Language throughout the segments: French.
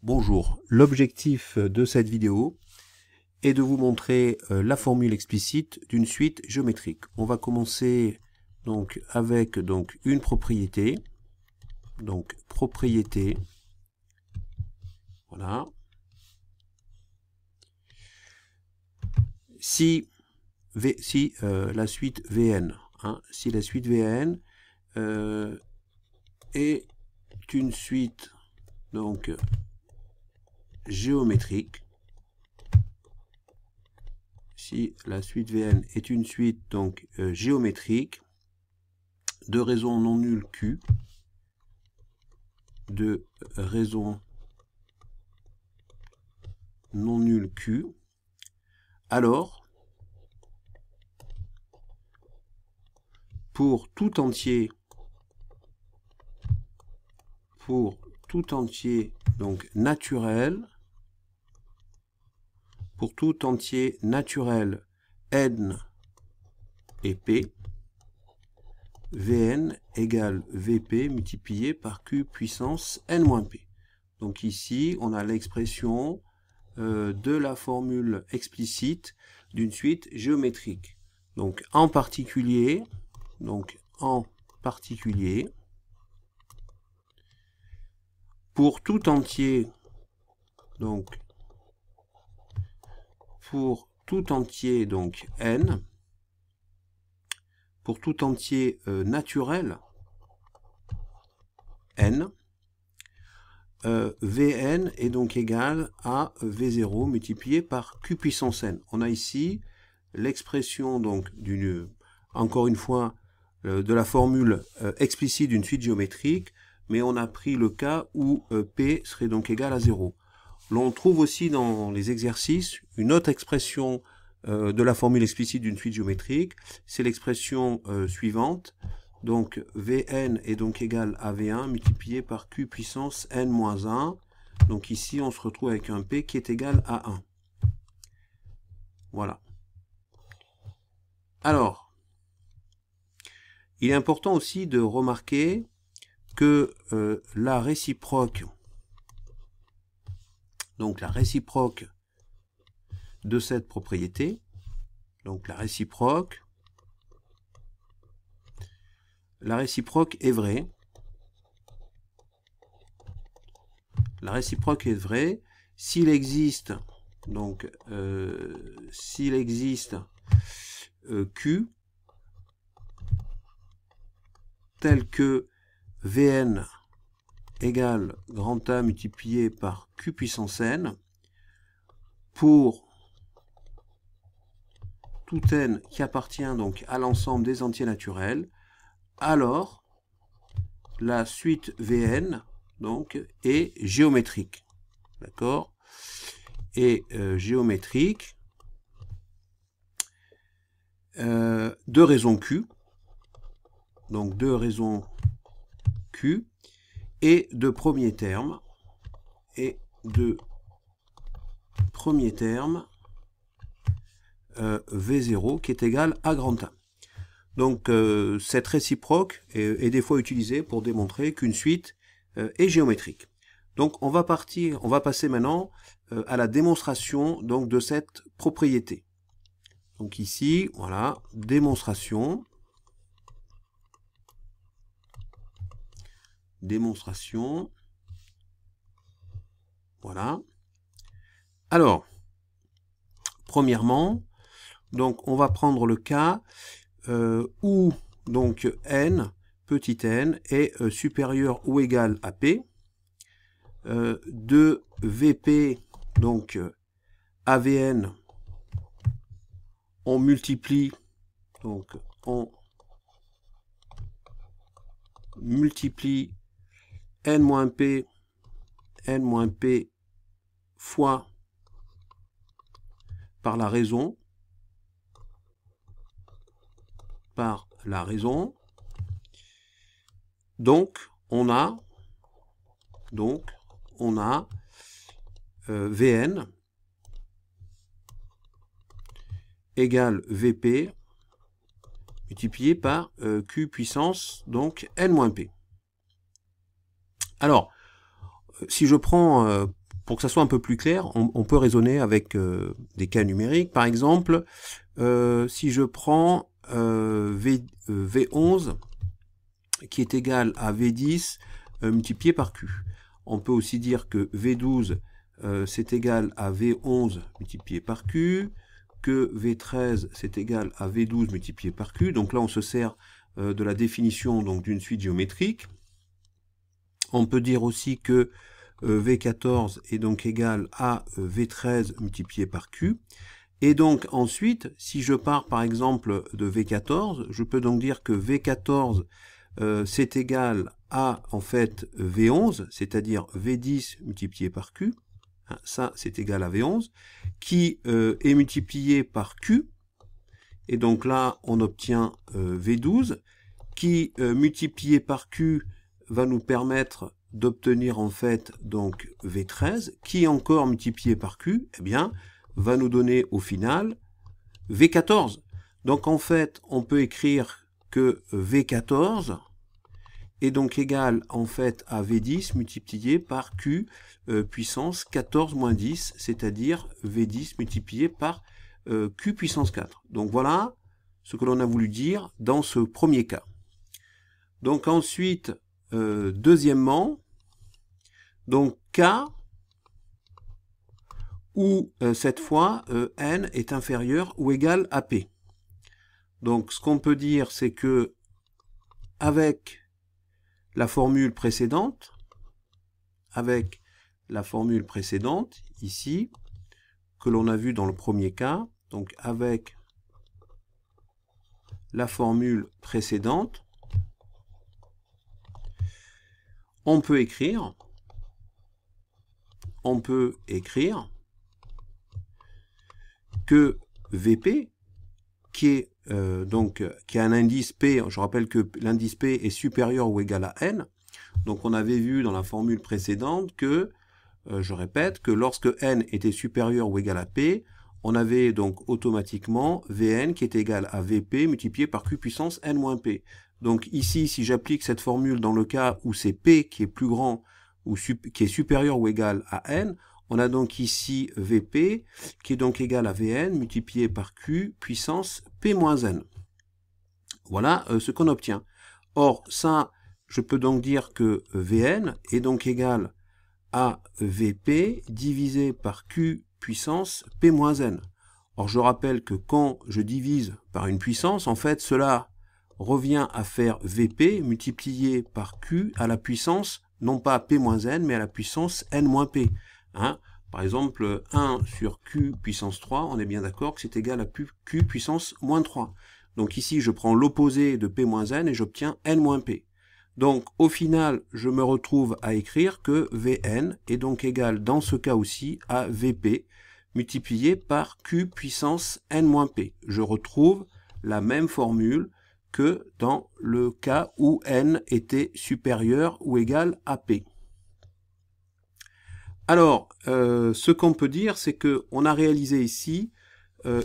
Bonjour, l'objectif de cette vidéo est de vous montrer la formule explicite d'une suite géométrique. On va commencer donc avec une propriété. Donc propriété, voilà. Si la suite Vn, si la suite Vn est une suite donc géométrique, si la suite Vn est une suite donc géométrique de raisons non nulles Q, de raisons non nulles Q, alors pour tout entier donc naturel, pour tout entier naturel n et p, Vn égale Vp multiplié par Q puissance n-p. Donc ici, on a l'expression de la formule explicite d'une suite géométrique. Donc en particulier, pour tout entier, n, pour tout entier naturel n, Vn est donc égal à V0 multiplié par Q puissance n. On a ici l'expression donc encore une fois de la formule explicite d'une suite géométrique, mais on a pris le cas où P serait donc égal à 0. L'on trouve aussi dans les exercices une autre expression de la formule explicite d'une suite géométrique, c'est l'expression suivante. Donc Vn est donc égal à V1 multiplié par Q puissance n-1. Donc ici on se retrouve avec un P qui est égal à 1. Voilà. Alors, il est important aussi de remarquer que la réciproque de cette propriété, donc la réciproque est vraie. La réciproque est vraie s'il existe Q tel que Vn égale grand A multiplié par Q puissance n pour tout n qui appartient donc à l'ensemble des entiers naturels, alors la suite Vn donc est géométrique. D'accord? Et géométrique de raison Q, donc de raison Q, et de premier terme, V0 qui est égal à grand A. Donc cette réciproque est des fois utilisée pour démontrer qu'une suite est géométrique. Donc on va passer maintenant à la démonstration donc de cette propriété. Donc ici, voilà, démonstration. Voilà. Alors, premièrement, donc on va prendre le cas où donc n, petit n, est supérieur ou égal à p, de Vp, donc AVN, on multiplie n-p fois par la raison, donc on a Vn égale Vp multiplié par Q puissance, donc N-P. Alors, si je prends, pour que ça soit un peu plus clair, on peut raisonner avec des cas numériques. Par exemple, si je prends V11 qui est égal à V10 multiplié par Q. On peut aussi dire que V12 c'est égal à V11 multiplié par Q, que V13 c'est égal à V12 multiplié par Q. Donc là on se sert de la définition donc d'une suite géométrique. On peut dire aussi que V14 est donc égal à V13 multiplié par Q. Et donc ensuite, si je pars par exemple de V14, je peux donc dire que V14 c'est égal à en fait V11, c'est-à-dire V10 multiplié par Q. Ça c'est égal à V11, qui est multiplié par Q. Et donc là on obtient V12, qui multiplié par Q va nous permettre d'obtenir en fait donc V13, qui encore multiplié par Q, eh bien, va nous donner au final V14. Donc en fait, on peut écrire que V14 est donc égal en fait à V10 multiplié par Q puissance 14 moins 10, c'est-à-dire V10 multiplié par Q puissance 4. Donc voilà ce que l'on a voulu dire dans ce premier cas. Donc ensuite, deuxièmement, donc K, où cette fois N est inférieur ou égal à P. Donc ce qu'on peut dire, c'est que avec la formule précédente, ici, que l'on a vu dans le premier cas, donc avec la formule précédente, on peut écrire que Vp, qui a un indice P, je rappelle que l'indice P est supérieur ou égal à N, donc on avait vu dans la formule précédente que, je répète, que lorsque N était supérieur ou égal à P, on avait donc automatiquement Vn qui est égal à Vp multiplié par Q puissance N moins P. Donc ici, si j'applique cette formule dans le cas où c'est P qui est plus grand ou qui est supérieur ou égal à N, on a donc ici Vp qui est donc égal à Vn multiplié par Q puissance P moins N. Voilà ce qu'on obtient. Or, ça, je peux donc dire que Vn est donc égal à Vp divisé par Q puissance P moins N. Or, je rappelle que quand je divise par une puissance, en fait, cela revient à faire Vp multiplié par Q à la puissance, non pas P moins N, mais à la puissance N moins P. Hein, par exemple, 1 sur Q puissance 3, on est bien d'accord que c'est égal à Q puissance moins 3. Donc ici, je prends l'opposé de P moins N et j'obtiens N moins P. Donc au final, je me retrouve à écrire que Vn est donc égal dans ce cas aussi à Vp multiplié par Q puissance N moins P. Je retrouve la même formule que dans le cas où N était supérieur ou égal à P. Alors, ce qu'on peut dire, c'est qu'on a réalisé ici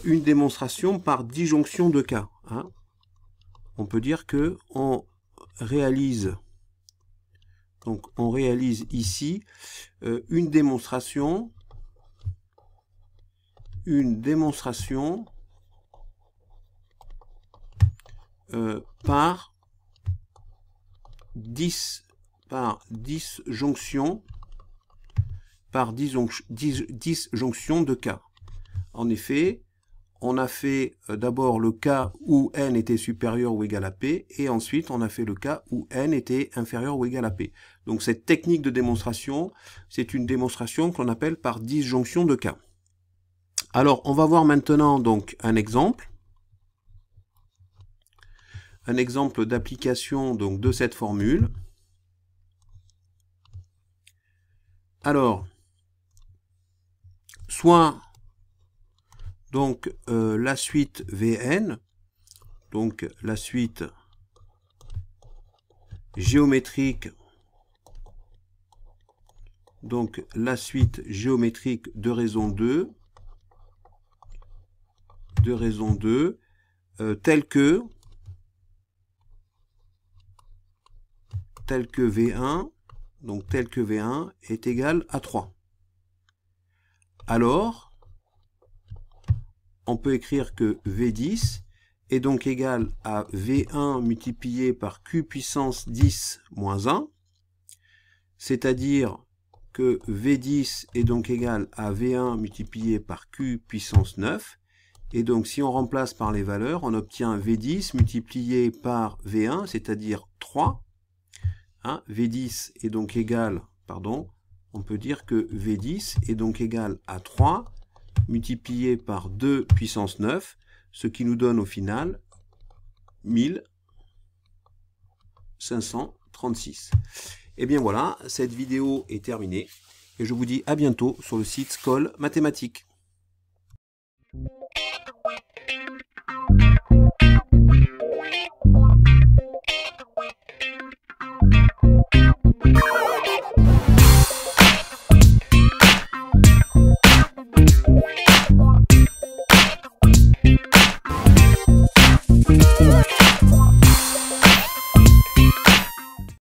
une démonstration par disjonction de cas. Hein. On peut dire que on réalise ici une démonstration par disjonction de cas. En effet, on a fait d'abord le cas où n était supérieur ou égal à p, et ensuite on a fait le cas où n était inférieur ou égal à p. Donc cette technique de démonstration, c'est une démonstration qu'on appelle par disjonction de cas. Alors on va voir maintenant donc un exemple d'application donc de cette formule. Alors, soit donc la suite Vn, donc la suite géométrique donc la suite géométrique de raison 2, telle que V1, donc tel que V1 est égal à 3. Alors, on peut écrire que V10 est donc égal à V1 multiplié par Q puissance 10 moins 1, c'est-à-dire que V10 est donc égal à V1 multiplié par Q puissance 9, et donc si on remplace par les valeurs, on obtient V10 multiplié par V1, c'est-à-dire 3. Hein, V10 est donc égal, on peut dire que V10 est donc égal à 3 multiplié par 2 puissance 9, ce qui nous donne au final 1536. Et bien voilà, cette vidéo est terminée et je vous dis à bientôt sur le site Scol Mathématiques.